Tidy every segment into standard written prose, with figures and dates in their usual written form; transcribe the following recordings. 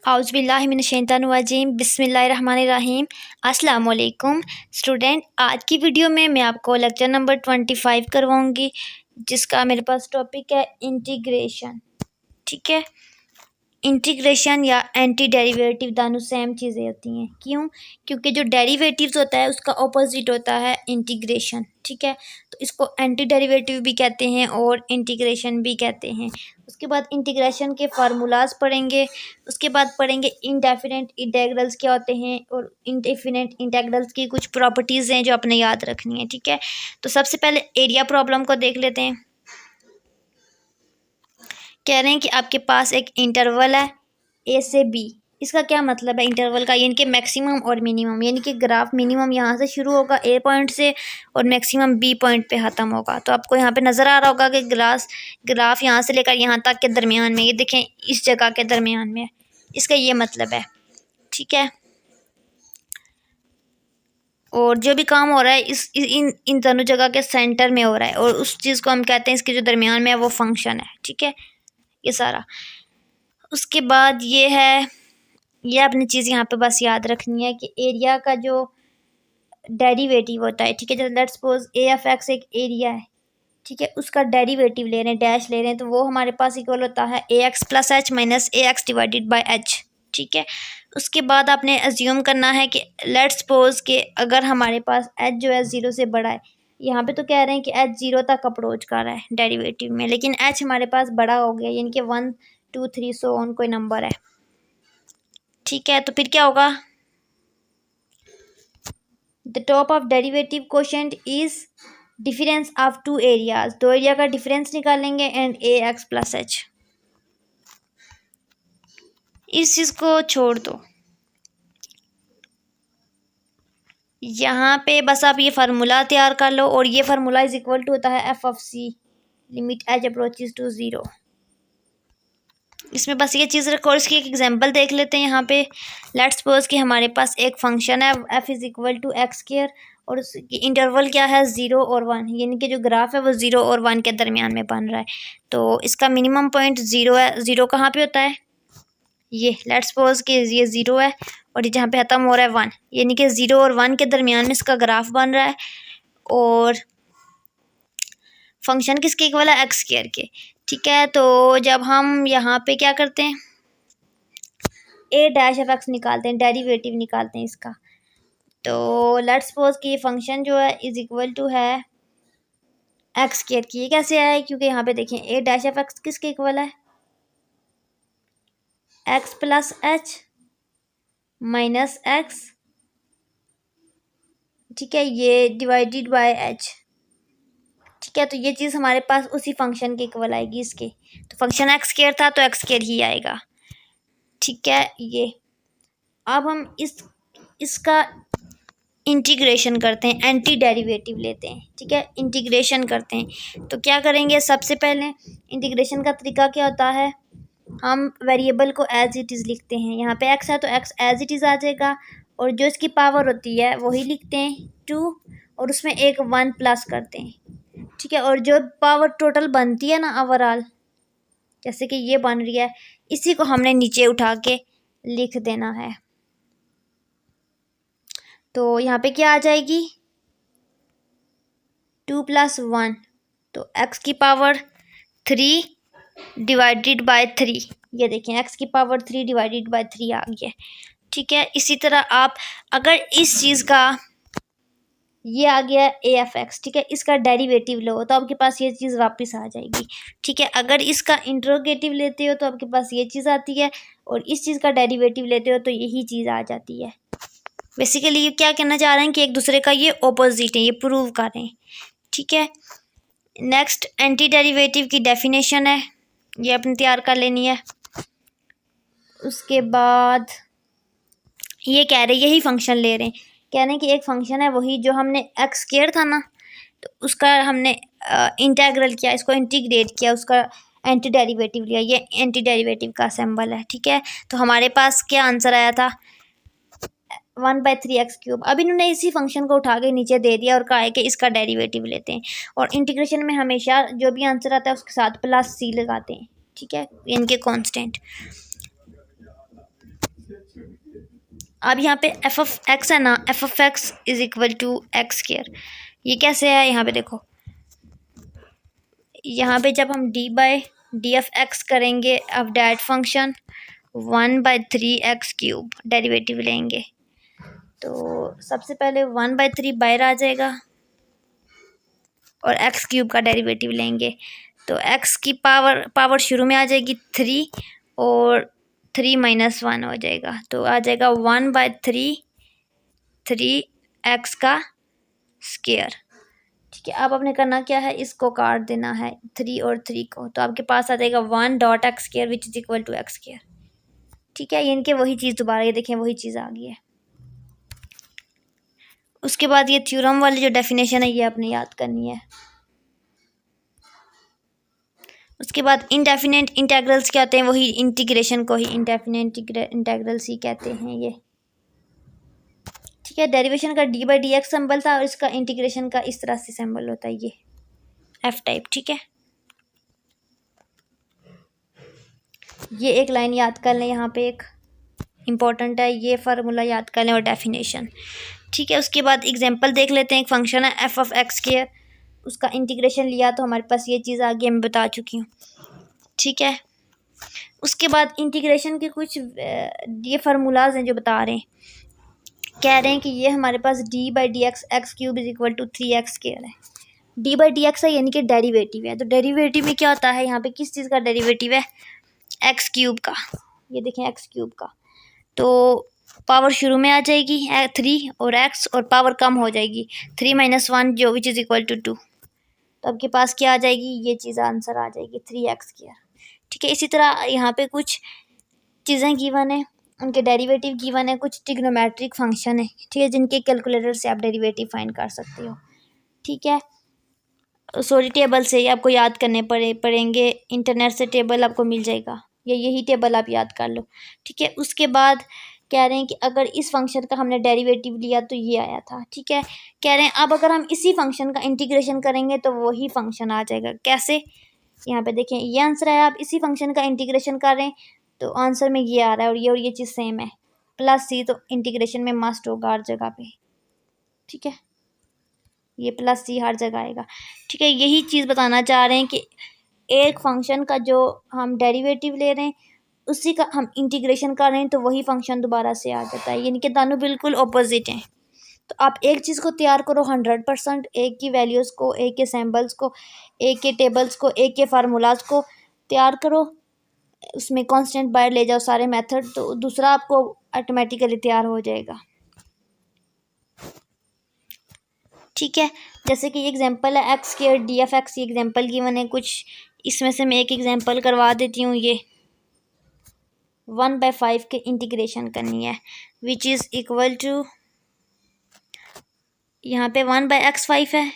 औज़ुबिल्लाहिमिनश्शैतानिर्रजीम बिस्मिल्लाहिर्रहमानिर्रहीम। अस्सलाम वालेकुम स्टूडेंट, आज की वीडियो में मैं आपको लेक्चर नंबर 25 करवाऊँगी, जिसका मेरे पास टॉपिक है इंटीग्रेशन। ठीक है, इंटीग्रेशन या एंटी डेरिवेटिव दोनों सेम चीज़ें होती हैं। क्यों? क्योंकि जो डेरिवेटिव्स होता है उसका ऑपोजिट होता है इंटीग्रेशन। ठीक है, तो इसको एंटी डेरिवेटिव भी कहते हैं और इंटीग्रेशन भी कहते हैं। उसके बाद इंटीग्रेशन के फार्मूलाज पढ़ेंगे, उसके बाद पढ़ेंगे इंडेफिनेट इंटेग्रल्स क्या होते हैं और इंडेफिनेट इंटेग्रल्स की कुछ प्रॉपर्टीज़ हैं जो आपने याद रखनी है। ठीक है, तो सबसे पहले एरिया प्रॉब्लम को देख लेते हैं। कह रहे हैं कि आपके पास एक इंटरवल है ए से बी। इसका क्या मतलब है इंटरवल का? यानी कि मैक्सिमम और मिनिमम, यानी कि ग्राफ मिनिमम यहाँ से शुरू होगा ए पॉइंट से और मैक्सिमम बी पॉइंट पे ख़त्म होगा। तो आपको यहाँ पे नज़र आ रहा होगा कि ग्राफ यहाँ से लेकर यहाँ तक के दरमियान में, ये देखें इस जगह के दरमियान में, इसका ये मतलब है। ठीक है, और जो भी काम हो रहा है इन दोनों जगह के सेंटर में हो रहा है और उस चीज़ को हम कहते हैं इसके जो दरमियान में है वो फंक्शन है। ठीक है, ये सारा। उसके बाद ये है, ये अपनी चीज़ यहाँ पे बस याद रखनी है कि एरिया का जो डेरिवेटिव होता है, ठीक है, जैसे let's suppose A F x एक एरिया है, ठीक है, उसका डेरिवेटिव ले रहे हैं, डैश ले रहे हैं, तो वो हमारे पास इक्वल होता है A x plus H minus A X divided by H. ठीक है, उसके बाद आपने अज्यूम करना है कि लेट्स सपोज कि अगर हमारे पास एच जो है ज़ीरो से बड़ा है, यहाँ पे तो कह रहे हैं कि एच ज़ीरो तक अप्रोच कर रहा है डेरिवेटिव में, लेकिन एच हमारे पास बड़ा हो गया, यानी कि 1 2 3 सो ऑन कोई नंबर है। ठीक है, तो फिर क्या होगा? The top of derivative quotient is difference of two areas. दो एरिया का डिफरेंस निकालेंगे and a x plus h. इस चीज़ को छोड़ दो, यहाँ पे बस आप ये फार्मूला तैयार कर लो और ये फार्मूला इज इक्वल टू होता है f of c limit h approaches to zero. इसमें बस ये चीज़ रखो और इसकी एक एग्जांपल देख लेते हैं। यहाँ पे लेट्स सपोज कि हमारे पास एक फंक्शन है f is equal to x square और उसकी इंटरवल क्या है 0 और 1, यानी कि जो ग्राफ है वो 0 और 1 के दरमियान में बन रहा है। तो इसका मिनिमम पॉइंट 0 है। 0 कहाँ पे होता है? ये लेट्स सपोज कि ये 0 है और ये जहाँ पे ख़त्म हो रहा है 1, यानी कि 0 और 1 के दरमियान में इसका ग्राफ बन रहा है और फंक्शन किसके इक्वल है? एक्स स्क्वायर के। ठीक है, तो जब हम यहाँ पे क्या करते हैं, ए डैश एफ एक्स निकालते हैं, डेरिवेटिव निकालते हैं इसका, तो लेट्स सपोज कि ये फंक्शन जो है इज इक्वल टू है एक्स स्क्वायर की। ये कैसे आया है? क्योंकि यहाँ पे देखें ए डैश एफ एक्स किसके इक्वल है? X plus H minus x. ठीक है, ये डिवाइडेड बाय एच। ठीक है, तो ये चीज़ हमारे पास उसी फंक्शन के इक्वल आएगी इसके। तो फंक्शन एक्स स्क्वायर था तो एक्स स्क्वायर ही आएगा। ठीक है, ये अब हम इसका इंटीग्रेशन करते हैं, एंटी डेरिवेटिव लेते हैं। ठीक है, इंटीग्रेशन करते हैं तो क्या करेंगे? सबसे पहले इंटीग्रेशन का तरीका क्या होता है, हम वेरिएबल को एज इट इज़ लिखते हैं। यहाँ पे एक्स है तो एक्स एज इट इज़ आ जाएगा और जो इसकी पावर होती है वही लिखते हैं 2 और उसमें एक 1 प्लस करते हैं। ठीक है, और जो पावर टोटल बनती है ना ओवरऑल, जैसे कि ये बन रही है, इसी को हमने नीचे उठा के लिख देना है। तो यहाँ पे क्या आ जाएगी? 2 + 1, तो एक्स की पावर 3 डिवाइडेड बाय 3। ये देखें एक्स की पावर 3 डिवाइडेड बाय 3 आ गया। ठीक है, इसी तरह आप अगर इस चीज़ का ये आ गया ए एफ एक्स, ठीक है, इसका डेरिवेटिव लो तो आपके पास ये चीज़ वापस आ जाएगी। ठीक है, अगर इसका इंट्रोगेटिव लेते हो तो आपके पास ये चीज़ आती है और इस चीज़ का डेरिवेटिव लेते हो तो यही चीज़ आ जाती है। बेसिकली ये क्या कहना चाह रहे हैं कि एक दूसरे का ये ऑपोजिट है, ये प्रूव कर रहे हैं। ठीक है, नेक्स्ट एंटी डेरिवेटिव की डेफिनेशन है, ये अपने तैयार कर लेनी है। उसके बाद ये कह रहे यही फंक्शन ले रहे हैं, कह रहे हैं कि एक फंक्शन है वही जो हमने एक्स स्क्वायर था ना, तो उसका हमने इंटेग्रल किया, इसको इंटीग्रेट किया, उसका एंटी डेरिवेटिव लिया, ये एंटी डेरिवेटिव का सिंबल है। ठीक है, तो हमारे पास क्या आंसर आया था? 1/3x³। अब इन्होंने इसी फंक्शन को उठा के नीचे दे दिया और कहा है कि इसका डेरिवेटिव लेते हैं और इंटीग्रेशन में हमेशा जो भी आंसर आता है उसके साथ +c लगाते हैं। ठीक है, इनके कांस्टेंट। अब यहाँ पे एफ ऑफ एक्स है ना, f of x is equal to x square. ये कैसे है, यहाँ पे देखो, यहाँ पे जब हम D by D of X करेंगे of that function 1/3 x³ derivative लेंगे, तो सबसे पहले 1/3 बाहर आ जाएगा और x³ का डेरिवेटिव लेंगे, तो x की पावर शुरू में आ जाएगी 3 और 3 - 1 हो जाएगा, तो आ जाएगा 1/3 का स्क्वायर। ठीक है, अब आपने करना क्या है, इसको काट देना है 3 और 3 को, तो आपके पास आ जाएगा 1.x² which is equal to x²। ठीक है, ये इनके वही चीज़ दोबारा, ये देखें वही चीज़ आ गई है। उसके बाद ये थ्योरम वाली जो डेफिनेशन है ये आपने याद करनी है। उसके बाद इंडेफिनेट इंटेग्रल्स क्या होते हैं, वही इंटीग्रेशन को ही इंडेफिनेट इंटेग्रल्स ही कहते हैं ये। ठीक है, डेरिवेशन का d/dx सिंबल था और इसका इंटीग्रेशन का इस तरह से सिंबल होता है, ये f टाइप। ठीक है, ये एक लाइन याद कर लें, यहाँ पे एक इम्पोर्टेंट है, ये फार्मूला याद कर लें और डेफिनेशन। ठीक है, उसके बाद एग्जांपल देख लेते हैं। एक फंक्शन है f ऑफ x², उसका इंटीग्रेशन लिया तो हमारे पास ये चीज़ आ गई, मैं बता चुकी हूँ। ठीक है, उसके बाद इंटीग्रेशन के कुछ ये फार्मूलाज हैं जो बता रहे हैं, कह रहे हैं कि ये हमारे पास d/dx x³ is equal to 3x² है। d/dx है यानी कि डेरिवेटिव है, तो डेरिवेटिव में क्या होता है, यहाँ पे किस चीज़ का डेरिवेटिव है, x³ का। ये देखें x³ का, तो पावर शुरू में आ जाएगी 3 और x, और पावर कम हो जाएगी 3 - 1 जो विच इज़ इक्वल टू 2, तो आपके पास क्या आ जाएगी, ये चीज़ आंसर आ जाएगी 3x²। ठीक है, इसी तरह यहाँ पे कुछ चीज़ें गिवन है, उनके डेरिवेटिव गिवन है, कुछ ट्रिग्नोमेट्रिक फंक्शन है। ठीक है, जिनके कैलकुलेटर से आप डेरिवेटिव फाइंड कर सकते हो। ठीक है, सॉरी टेबल से आपको याद करने पड़ेंगे, इंटरनेट से टेबल आपको मिल जाएगा, या यही टेबल आप याद कर लो। ठीक है, उसके बाद कह रहे हैं कि अगर इस फंक्शन का हमने डेरिवेटिव लिया तो ये आया था। ठीक है, कह रहे हैं अब अगर हम इसी फंक्शन का इंटीग्रेशन करेंगे तो वही फंक्शन आ जाएगा। कैसे, यहाँ पे देखें ये आंसर है, आप इसी फंक्शन का इंटीग्रेशन कर रहे हैं तो आंसर में ये आ रहा है, और ये चीज़ सेम है, +c, तो इंटीग्रेशन में मस्ट होगा हर जगह पे। ठीक है, ये +c हर जगह आएगा। ठीक है, यही चीज़ बताना चाह रहे हैं कि एक फंक्शन का जो हम डेरिवेटिव ले रहे हैं उसी का हम इंटीग्रेशन कर रहे हैं तो वही फंक्शन दोबारा से आ जाता है, यानी कि दोनों बिल्कुल ऑपोजिट हैं। तो आप एक चीज़ को तैयार करो 100%, एक की वैल्यूज़ को, एक के सैम्बल्स को, एक के टेबल्स को, एक के फार्मूलाज को तैयार करो, उसमें कांस्टेंट बाहर ले जाओ सारे मेथड, तो दूसरा आपको ऑटोमेटिकली तैयार हो जाएगा। ठीक है, जैसे कि एग्जांपल है x² d(x), ये एग्जांपल गिवन है कुछ, इसमें से मैं एक एग्जांपल करवा देती हूँ। ये 1/5 के इंटीग्रेशन करनी है विच इज़ इक्वल टू, यहाँ पे 1/x5 है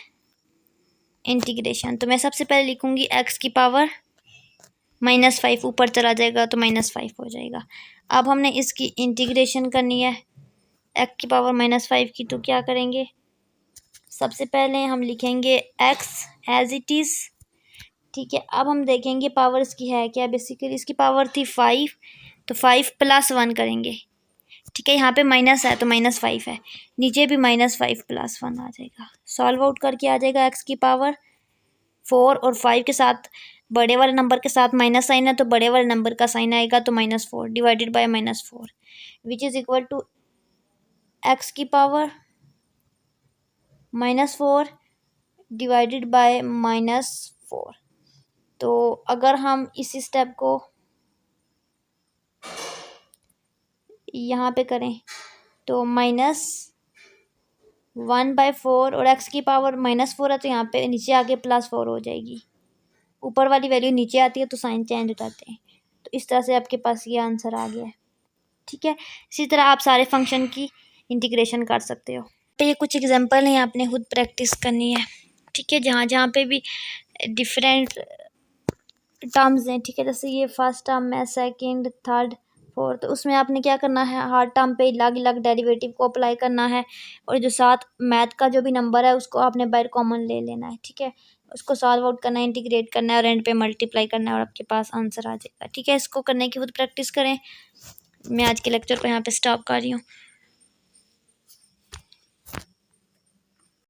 इंटीग्रेशन, तो मैं सबसे पहले लिखूँगी x की पावर -5, ऊपर चला जाएगा तो -5 हो जाएगा। अब हमने इसकी इंटीग्रेशन करनी है x की पावर -5 की, तो क्या करेंगे, सबसे पहले हम लिखेंगे x एज इट इज़। ठीक है, अब हम देखेंगे पावर इसकी है क्या, बेसिकली इसकी पावर थी 5, तो 5 + 1 करेंगे। ठीक है, यहाँ पे माइनस है तो -5 है, नीचे भी -5 + 1 आ जाएगा, सॉल्व आउट करके आ जाएगा x की पावर 4, और 5 के साथ बड़े वाले नंबर के साथ माइनस साइन है तो बड़े वाले नंबर का साइन आएगा, तो -4 divided by -4 which is equal to x की पावर -4 डिवाइडेड बाय -4। तो अगर हम इसी स्टेप को यहाँ पे करें तो -1/4, और x की पावर -4 है तो यहाँ पे नीचे आके +4 हो जाएगी, ऊपर वाली वैल्यू नीचे आती है तो साइन चेंज हो जाते हैं। तो इस तरह से आपके पास ये आंसर आ गया है। ठीक है, इसी तरह आप सारे फंक्शन की इंटीग्रेशन कर सकते हो। तो ये कुछ एग्जांपल हैं, आपने खुद प्रैक्टिस करनी है। ठीक है, जहाँ जहाँ पे भी डिफरेंट टर्म्स हैं, ठीक है, जैसे ये फर्स्ट टर्म है, सेकंड, थर्ड, फोर्थ, तो उसमें आपने क्या करना है, हर टर्म पे अलग अलग डेरिवेटिव को अप्लाई करना है, और जो साथ मैथ का जो भी नंबर है उसको आपने बाहर कॉमन ले लेना है। ठीक है, उसको सॉल्व आउट करना है, इंटीग्रेट करना है और एंड पे मल्टीप्लाई करना है और आपके पास आंसर आ जाएगा। ठीक है, इसको करने की खुद प्रैक्टिस करें। मैं आज के लेक्चर को यहाँ पे स्टॉप कर रही हूँ।